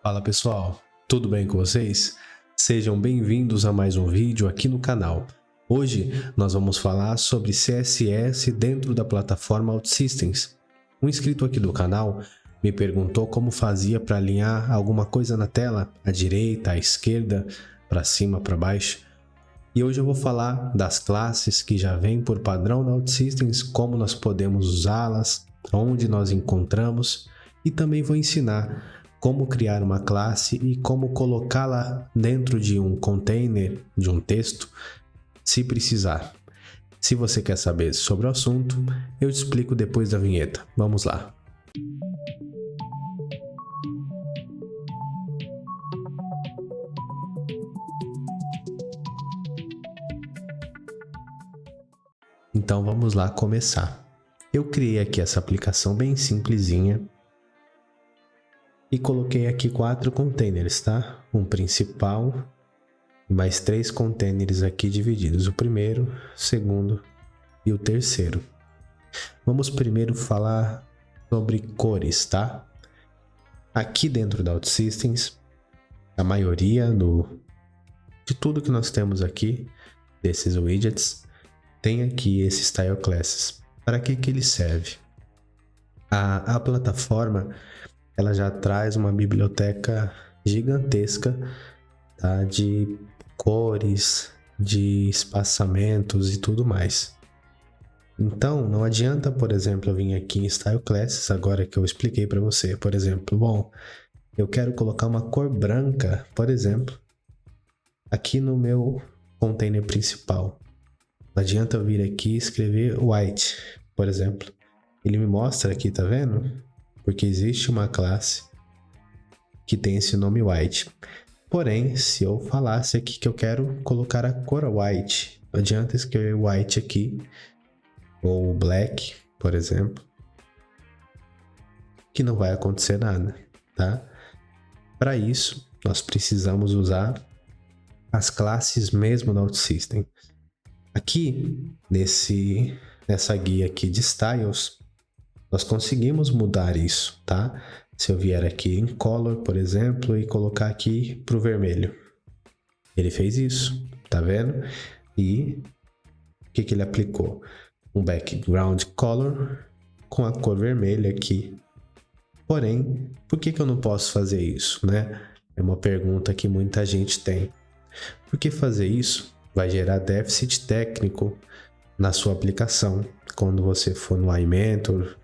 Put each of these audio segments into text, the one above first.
Fala pessoal, tudo bem com vocês? Sejam bem-vindos a mais um vídeo aqui no canal. Hoje nós vamos falar sobre CSS dentro da plataforma OutSystems. Um inscrito aqui do canal me perguntou como fazia para alinhar alguma coisa na tela, à direita, à esquerda, para cima, para baixo. E hoje eu vou falar das classes que já vêm por padrão na OutSystems, como nós podemos usá-las, onde nós encontramos, e também vou ensinar como criar uma classe e como colocá-la dentro de um container, de um texto, se precisar. Se você quer saber sobre o assunto, eu te explico depois da vinheta. Vamos lá! Então vamos lá começar. Eu criei aqui essa aplicação bem simplesinha e coloquei aqui 4 containers, tá? Um principal e mais 3 containers aqui divididos, o primeiro, o segundo e o terceiro. Vamos primeiro falar sobre cores, tá? Aqui dentro da OutSystems, a maioria de tudo que nós temos aqui, desses widgets, tem aqui esse Style Classes. Para que ele serve? A plataforma ela já traz uma biblioteca gigantesca, tá? De cores, de espaçamentos e tudo mais. Então, não adianta, por exemplo, eu vir aqui em Style Classes, agora que eu expliquei para você, por exemplo, bom, eu quero colocar uma cor branca, por exemplo, aqui no meu container principal. Não adianta eu vir aqui e escrever white, por exemplo. Ele me mostra aqui, tá vendo? Porque existe uma classe que tem esse nome white. Porém, se eu falasse aqui que eu quero colocar a cor white, não adianta escrever white aqui, ou black, por exemplo, que não vai acontecer nada, tá? Para isso, nós precisamos usar as classes mesmo da OutSystems. Aqui, nessa guia aqui de styles, nós conseguimos mudar isso, tá? Se eu vier aqui em color, por exemplo, e colocar aqui para o vermelho. Ele fez isso, tá vendo? E o que ele aplicou? Um background color com a cor vermelha aqui. Porém, por que eu não posso fazer isso, né? É uma pergunta que muita gente tem. Porque fazer isso vai gerar déficit técnico na sua aplicação. Quando você for no iMentor,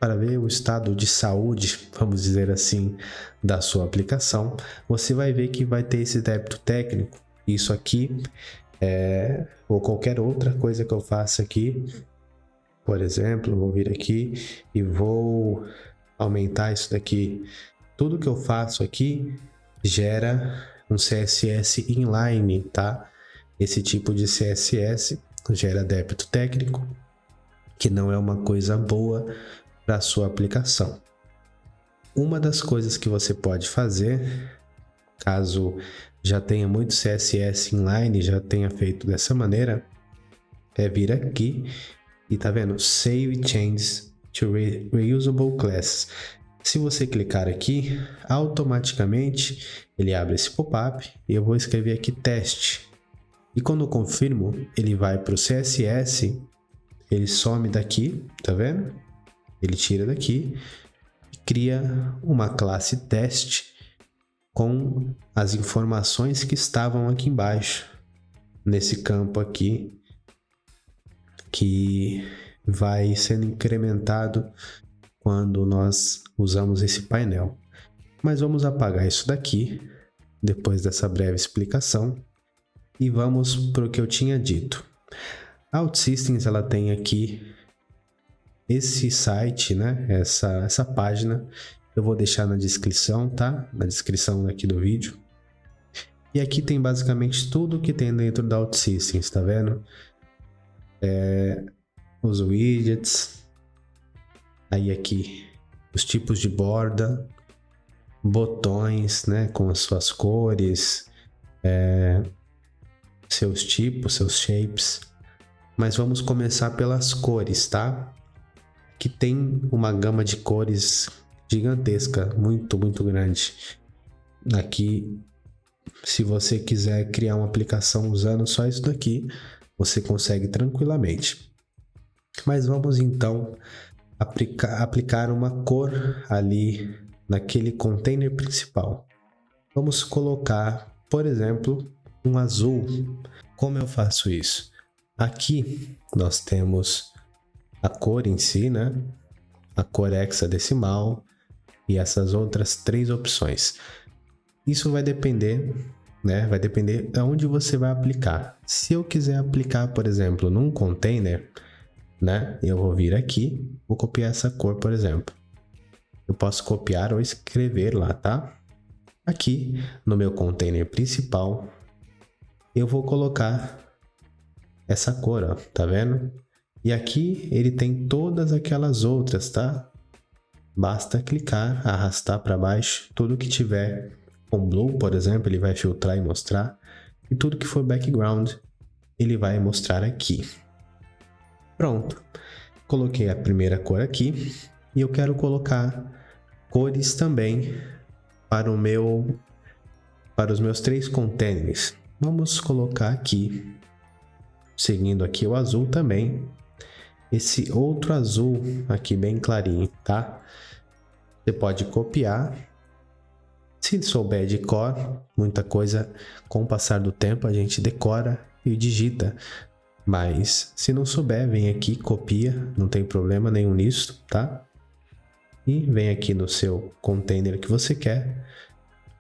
para ver o estado de saúde, vamos dizer assim, da sua aplicação, você vai ver que vai ter esse débito técnico. Isso aqui, ou qualquer outra coisa que eu faça aqui, por exemplo, vou vir aqui e vou aumentar isso daqui. Tudo que eu faço aqui gera um CSS inline, tá? Esse tipo de CSS gera débito técnico, que não é uma coisa boa para a sua aplicação. Uma das coisas que você pode fazer, caso já tenha muito CSS inline, já tenha feito dessa maneira, é vir aqui e tá vendo? Save Changes to Reusable Classes. Se você clicar aqui, automaticamente ele abre esse pop-up e eu vou escrever aqui teste. E quando eu confirmo, ele vai para o CSS, ele some daqui, tá vendo? Ele tira daqui e cria uma classe teste com as informações que estavam aqui embaixo, nesse campo aqui, que vai sendo incrementado quando nós usamos esse painel. Mas vamos apagar isso daqui, depois dessa breve explicação, e vamos para o que eu tinha dito. A OutSystems ela tem aqui esse site, né? Essa página, eu vou deixar na descrição, tá? Na descrição aqui do vídeo. E aqui tem basicamente tudo que tem dentro da OutSystems, tá vendo? Os widgets, aí aqui os tipos de borda, botões, né? Com as suas cores, seus tipos, seus shapes. Mas vamos começar pelas cores, tá? Que tem uma gama de cores gigantesca, muito grande. Aqui, se você quiser criar uma aplicação usando só isso daqui, você consegue tranquilamente. Mas vamos então aplicar uma cor ali naquele container principal. Vamos colocar, por exemplo, um azul. Como eu faço isso? Aqui nós temos a cor em si, né? A cor hexadecimal e essas outras 3 opções. Isso vai depender, né? Vai depender de onde você vai aplicar. Se eu quiser aplicar, por exemplo, num container, né? Eu vou vir aqui, vou copiar essa cor, por exemplo. Eu posso copiar ou escrever lá, tá? Aqui no meu container principal, eu vou colocar essa cor, ó, tá vendo? E aqui ele tem todas aquelas outras, tá? Basta clicar, arrastar para baixo, tudo que tiver com blue, por exemplo, ele vai filtrar e mostrar. E tudo que for background, ele vai mostrar aqui. Pronto. Coloquei a primeira cor aqui e eu quero colocar cores também para os meus 3 containers. Vamos colocar aqui, seguindo aqui o azul também, esse outro azul aqui bem clarinho, tá? Você pode copiar. Se souber de cor, muita coisa com o passar do tempo a gente decora e digita. Mas se não souber, vem aqui, copia, não tem problema nenhum nisso, tá? E vem aqui no seu container que você quer,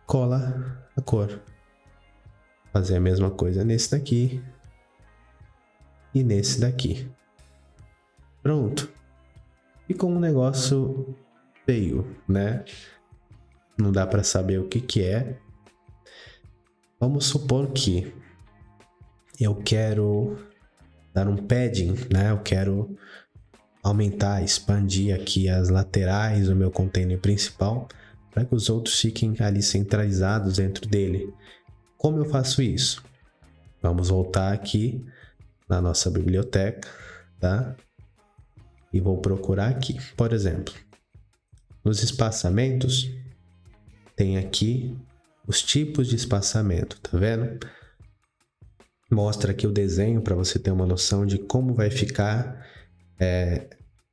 cola a cor. Fazer a mesma coisa nesse daqui e nesse daqui. Pronto. Ficou um negócio feio, né? Não dá para saber o que é. Vamos supor que eu quero dar um padding, né? Eu quero aumentar, expandir aqui as laterais do meu container principal para que os outros fiquem ali centralizados dentro dele. Como eu faço isso? Vamos voltar aqui na nossa biblioteca, tá? E vou procurar aqui, por exemplo, nos espaçamentos, tem aqui os tipos de espaçamento, tá vendo? Mostra aqui o desenho para você ter uma noção de como vai ficar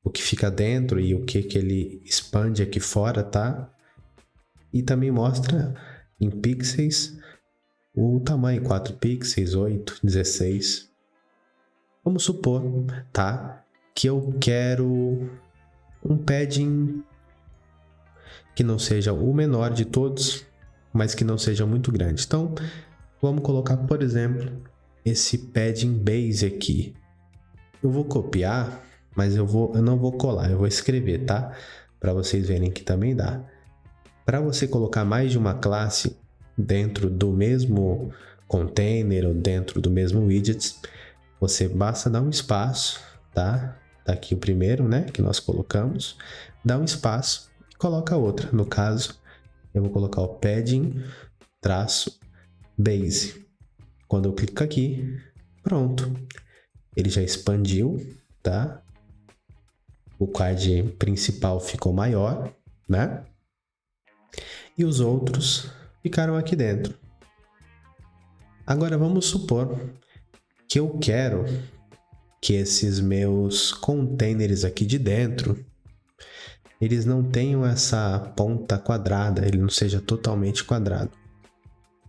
o que fica dentro e o que ele expande aqui fora, tá? E também mostra em pixels o tamanho, 4 pixels, 8, 16. Vamos supor, tá? Que eu quero um padding que não seja o menor de todos, mas que não seja muito grande. Então, vamos colocar, por exemplo, esse padding base aqui. Eu vou copiar, mas eu não vou colar, eu vou escrever, tá? Para vocês verem que também dá. Para você colocar mais de uma classe dentro do mesmo container ou dentro do mesmo widget, você basta dar um espaço, tá? Tá aqui o primeiro, né, que nós colocamos. Dá um espaço e coloca outra. No caso, eu vou colocar o padding traço base. Quando eu clico aqui, pronto. Ele já expandiu, tá? O card principal ficou maior, né? E os outros ficaram aqui dentro. Agora vamos supor que eu quero que esses meus containers aqui de dentro, eles não tenham essa ponta quadrada, ele não seja totalmente quadrado.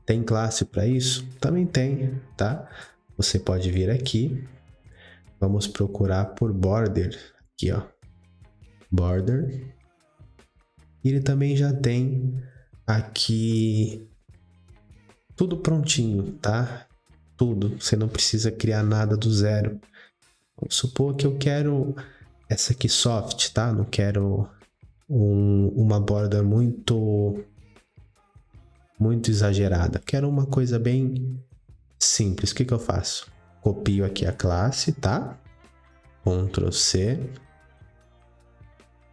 Tem classe para isso? Também tem, tá? Você pode vir aqui, vamos procurar por border, aqui ó, border. E ele também já tem aqui tudo prontinho, tá? Tudo, você não precisa criar nada do zero. Vamos supor que eu quero essa aqui soft, tá? Não quero uma borda muito exagerada. Quero uma coisa bem simples. O que eu faço? Copio aqui a classe, tá? Ctrl C.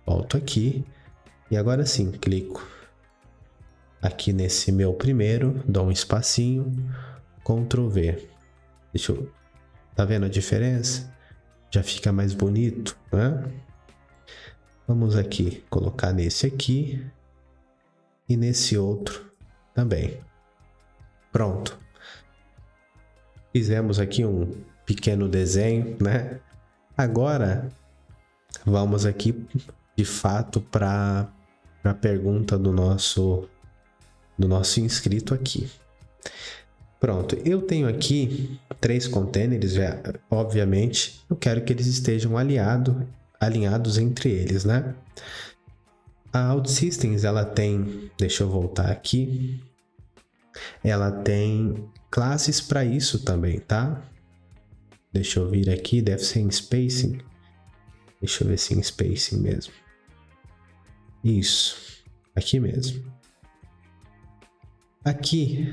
Volto aqui. E agora sim, clico aqui nesse meu primeiro, dou um espacinho, Ctrl V. Tá vendo a diferença? Já fica mais bonito, né? Vamos aqui colocar nesse aqui e nesse outro também. Pronto. Fizemos aqui um pequeno desenho, né? Agora vamos aqui de fato para a pergunta do nosso inscrito aqui. Pronto, eu tenho aqui 3 containers, obviamente, eu quero que eles estejam alinhados entre eles, né? A OutSystems, ela tem, deixa eu voltar aqui, ela tem classes para isso também, tá? Deixa eu vir aqui, deve ser em spacing. Deixa eu ver se é em spacing mesmo. Isso, aqui mesmo. Aqui,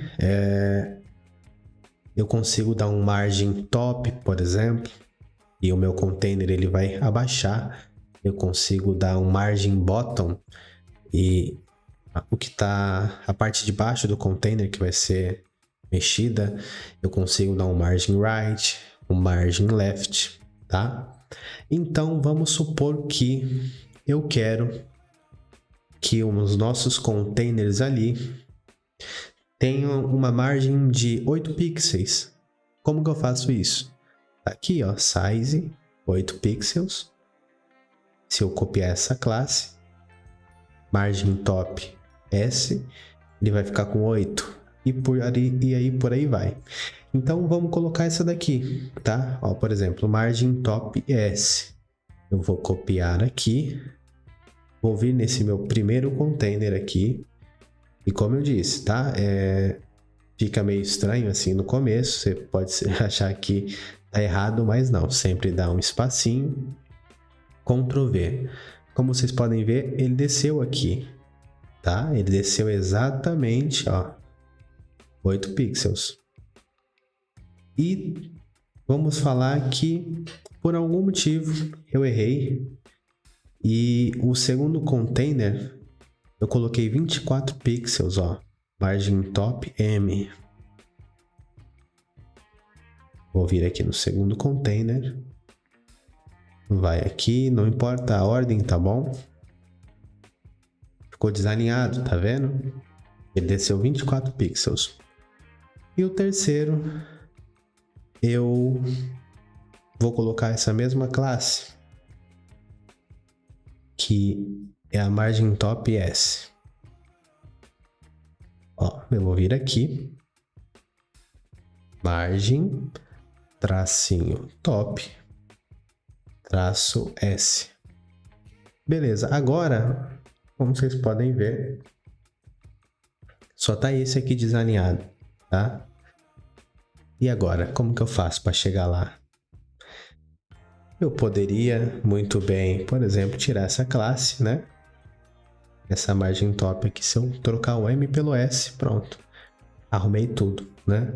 eu consigo dar um margin top, por exemplo, e o meu container ele vai abaixar. Eu consigo dar um margin bottom e o que está a parte de baixo do container que vai ser mexida, eu consigo dar um margin right, um margin left, tá? Então vamos supor que eu quero que os nossos containers ali tenham uma margem de 8 pixels. Como que eu faço isso? Aqui, ó, size 8 pixels. Se eu copiar essa classe, margem top S, ele vai ficar com 8 e aí por aí vai. Então vamos colocar essa daqui, tá? Ó, por exemplo, margem top S. Eu vou copiar aqui, vou vir nesse meu primeiro container aqui. E como eu disse, tá? Fica meio estranho assim no começo, você pode achar que tá errado, mas não. Sempre dá um espacinho, Ctrl V. Como vocês podem ver, ele desceu aqui, tá? Ele desceu exatamente, ó, 8 pixels. E vamos falar que por algum motivo eu errei e o segundo container eu coloquei 24 pixels, ó, margem top M. Vou vir aqui no segundo container. Vai aqui, não importa a ordem, tá bom? Ficou desalinhado, tá vendo? Ele desceu 24 pixels. E o terceiro, eu vou colocar essa mesma classe, que é a margem top S. Ó, eu vou vir aqui, margem, tracinho top, traço S. Beleza, agora, como vocês podem ver, só tá esse aqui desalinhado, tá? E agora, como que eu faço para chegar lá? Eu poderia muito bem, por exemplo, tirar essa classe, né? Essa margem top aqui, se eu trocar o M pelo S, pronto. Arrumei tudo, né?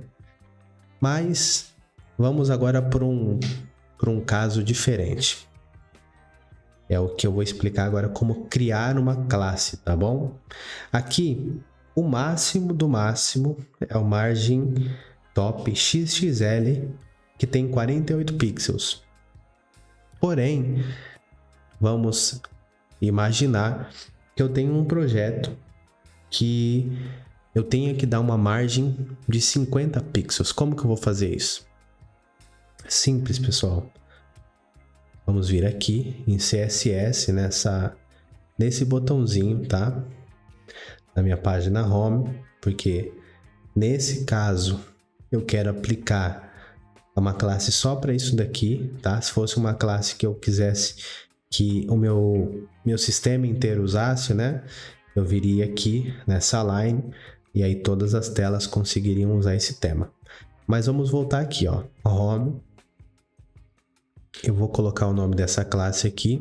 Mas vamos agora por um caso diferente. É o que eu vou explicar agora, como criar uma classe, tá bom? Aqui, o máximo do máximo é o margem top XXL, que tem 48 pixels. Porém, vamos imaginar que eu tenho um projeto que eu tenha que dar uma margem de 50 pixels. Como que eu vou fazer isso? Simples, pessoal. Vamos vir aqui em CSS, nesse botãozinho, tá? Na minha página home, porque nesse caso eu quero aplicar uma classe só para isso daqui, tá? Se fosse uma classe que eu quisesse que o meu sistema inteiro usasse, né? Eu viria aqui nessa line e aí todas as telas conseguiriam usar esse tema. Mas vamos voltar aqui, ó, home. Eu vou colocar o nome dessa classe aqui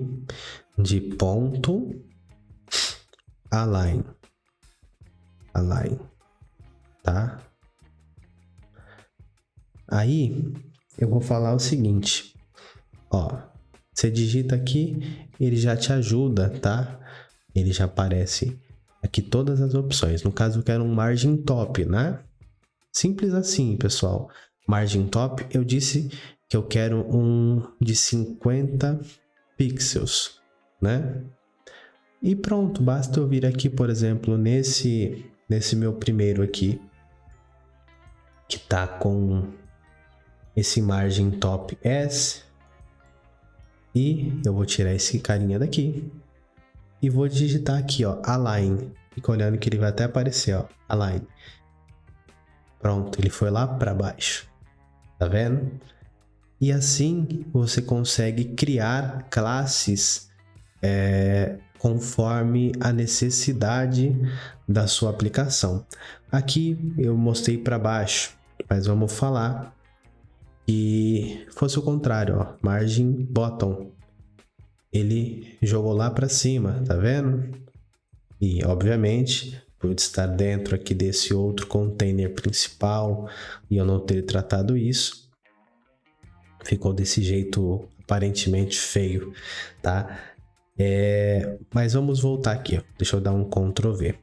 de ponto align, tá? Aí eu vou falar o seguinte, ó, você digita aqui, ele já te ajuda, tá? Ele já aparece aqui todas as opções. No caso, eu quero um margin top, né? Simples assim, pessoal. Margin top, eu disse que eu quero um de 50 pixels, né? E pronto, basta eu vir aqui, por exemplo, nesse meu primeiro aqui, que tá com esse margem top S, e eu vou tirar esse carinha daqui e vou digitar aqui, ó, align. Fica olhando que ele vai até aparecer, ó, align. Pronto, ele foi lá para baixo, tá vendo? E assim você consegue criar classes conforme a necessidade da sua aplicação. Aqui eu mostrei para baixo, mas vamos falar que fosse o contrário, ó, margin bottom. Ele jogou lá para cima, tá vendo? E obviamente, por estar dentro aqui desse outro container principal e eu não ter tratado isso, ficou desse jeito aparentemente feio, tá? Mas vamos voltar aqui, ó. Deixa eu dar um Ctrl V.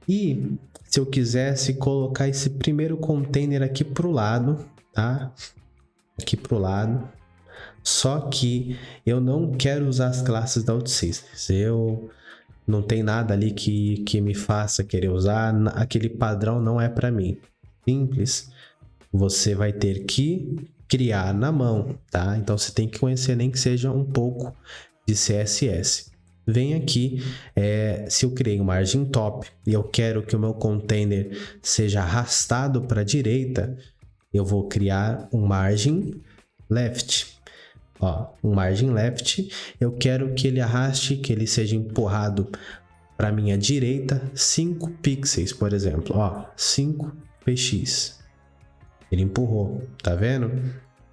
E se eu quisesse colocar esse primeiro container aqui pro lado, tá? Aqui pro lado. Só que eu não quero usar as classes da OutSystems. Eu não tem nada ali que me faça querer usar. Aquele padrão não é para mim. Simples. Você vai ter que criar na mão, tá? Então você tem que conhecer nem que seja um pouco de CSS. Vem aqui, se eu criei um margin top e eu quero que o meu container seja arrastado para a direita, eu vou criar um margin left. Ó, um margin left, eu quero que ele arraste, que ele seja empurrado para minha direita 5 pixels, por exemplo. Ó, 5 px. Ele empurrou, tá vendo?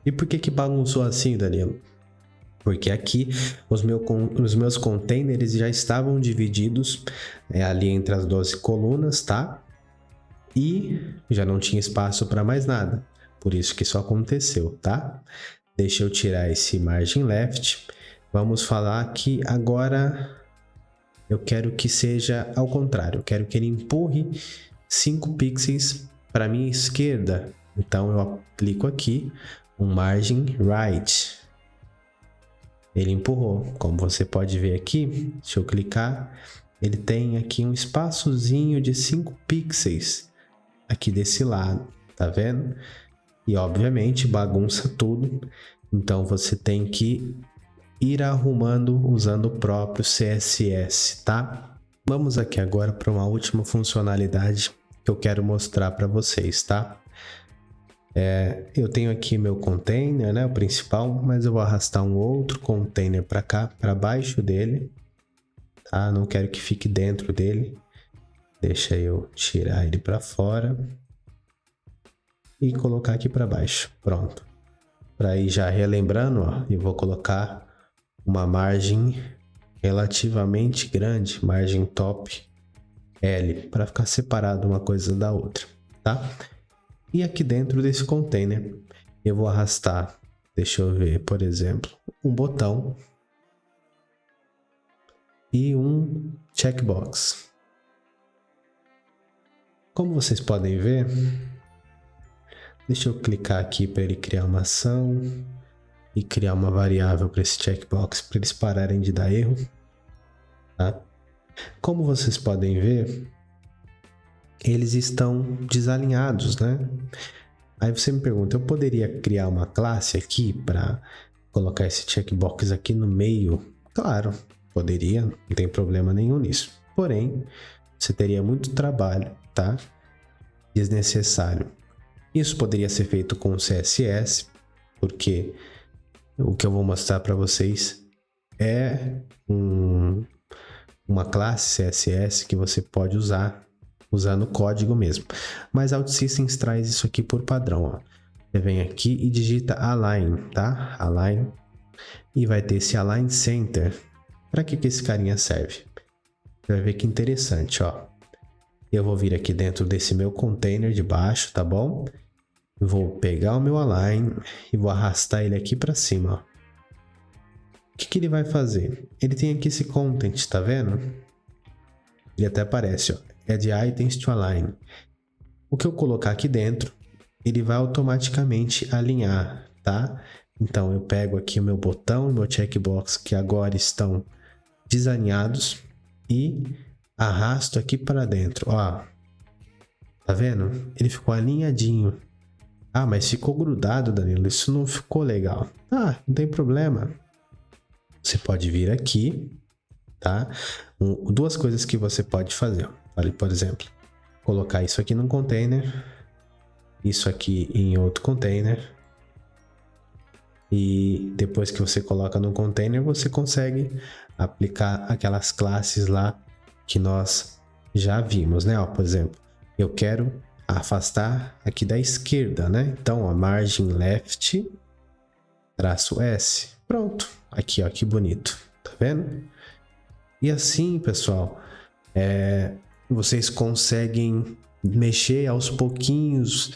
E por que bagunçou assim, Danilo? Porque aqui os meus containers já estavam divididos ali entre as 12 colunas, tá? E já não tinha espaço para mais nada. Por isso que isso aconteceu, tá? Deixa eu tirar esse margin left. Vamos falar que agora eu quero que seja ao contrário. Eu quero que ele empurre 5 pixels para minha esquerda. Então eu aplico aqui um margin right. Ele empurrou. Como você pode ver aqui, deixa eu clicar. Ele tem aqui um espaçozinho de 5 pixels aqui desse lado. Tá vendo? E obviamente bagunça tudo, então você tem que ir arrumando usando o próprio CSS, tá? Vamos aqui agora para uma última funcionalidade que eu quero mostrar para vocês, tá? Eu tenho aqui meu container, né, o principal, mas eu vou arrastar um outro container para cá, para baixo dele, tá? Não quero que fique dentro dele, deixa eu tirar ele para fora. E colocar aqui para baixo, pronto. Para ir já relembrando, ó, eu vou colocar uma margem relativamente grande, margem top L, para ficar separado uma coisa da outra, tá? E aqui dentro desse container, eu vou arrastar, deixa eu ver, por exemplo, um botão e um checkbox. Como vocês podem ver, deixa eu clicar aqui para ele criar uma ação e criar uma variável para esse checkbox para eles pararem de dar erro, tá? Como vocês podem ver, eles estão desalinhados, né? Aí você me pergunta, eu poderia criar uma classe aqui para colocar esse checkbox aqui no meio? Claro, poderia, não tem problema nenhum nisso. Porém, você teria muito trabalho, tá? Desnecessário. Isso poderia ser feito com CSS, porque o que eu vou mostrar para vocês é uma classe CSS que você pode usar usando código mesmo. Mas a OutSystems traz isso aqui por padrão, ó. Você vem aqui e digita align, tá? Align. E vai ter esse align center. Para que esse carinha serve? Você vai ver que interessante, ó. Eu vou vir aqui dentro desse meu container de baixo, tá bom? Vou pegar o meu align e vou arrastar ele aqui para cima, ó. O que ele vai fazer? Ele tem aqui esse content, tá vendo? Ele até aparece, ó. Add items to align. O que eu colocar aqui dentro, ele vai automaticamente alinhar, tá? Então eu pego aqui o meu botão, o meu checkbox, que agora estão desalinhados. e arrasto aqui para dentro, ó. Tá vendo? Ele ficou alinhadinho. Ah, mas ficou grudado, Danilo. Isso não ficou legal. Ah, não tem problema. Você pode vir aqui, tá? Duas coisas que você pode fazer. Olha, por exemplo, colocar isso aqui num container, isso aqui em outro container. E depois que você coloca no container, você consegue aplicar aquelas classes lá que nós já vimos, né? Ó, por exemplo, eu quero afastar aqui da esquerda, né? Então, ó, margin left, traço S. Pronto. Aqui, ó, que bonito. Tá vendo? E assim, pessoal, vocês conseguem mexer aos pouquinhos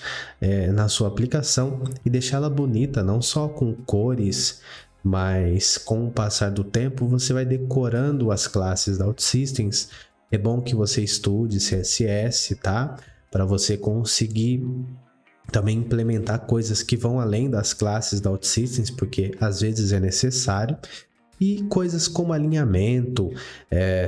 na sua aplicação e deixá-la bonita, não só com cores, mas com o passar do tempo você vai decorando as classes da OutSystems. É bom que você estude CSS, tá? Para você conseguir também implementar coisas que vão além das classes da OutSystems, porque às vezes é necessário. E coisas como alinhamento,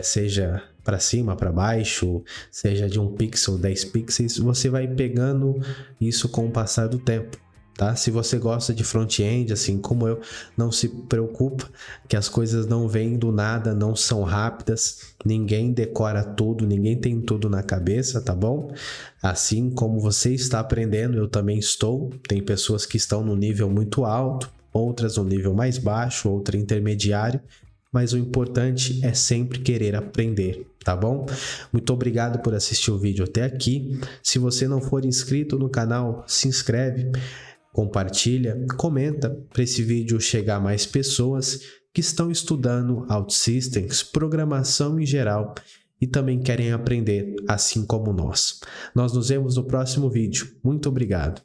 seja para cima, para baixo, seja de 1 pixel, 10 pixels, você vai pegando isso com o passar do tempo, tá? Se você gosta de front-end, assim como eu, não se preocupa que as coisas não vêm do nada, não são rápidas, ninguém decora tudo, ninguém tem tudo na cabeça, tá bom? Assim como você está aprendendo, eu também estou, tem pessoas que estão no nível muito alto, outras no nível mais baixo, outra intermediário, mas o importante é sempre querer aprender, tá bom? Muito obrigado por assistir o vídeo até aqui. Se você não for inscrito no canal, se inscreve, compartilha, comenta para esse vídeo chegar a mais pessoas que estão estudando OutSystems, programação em geral e também querem aprender assim como nós. Nós nos vemos no próximo vídeo. Muito obrigado.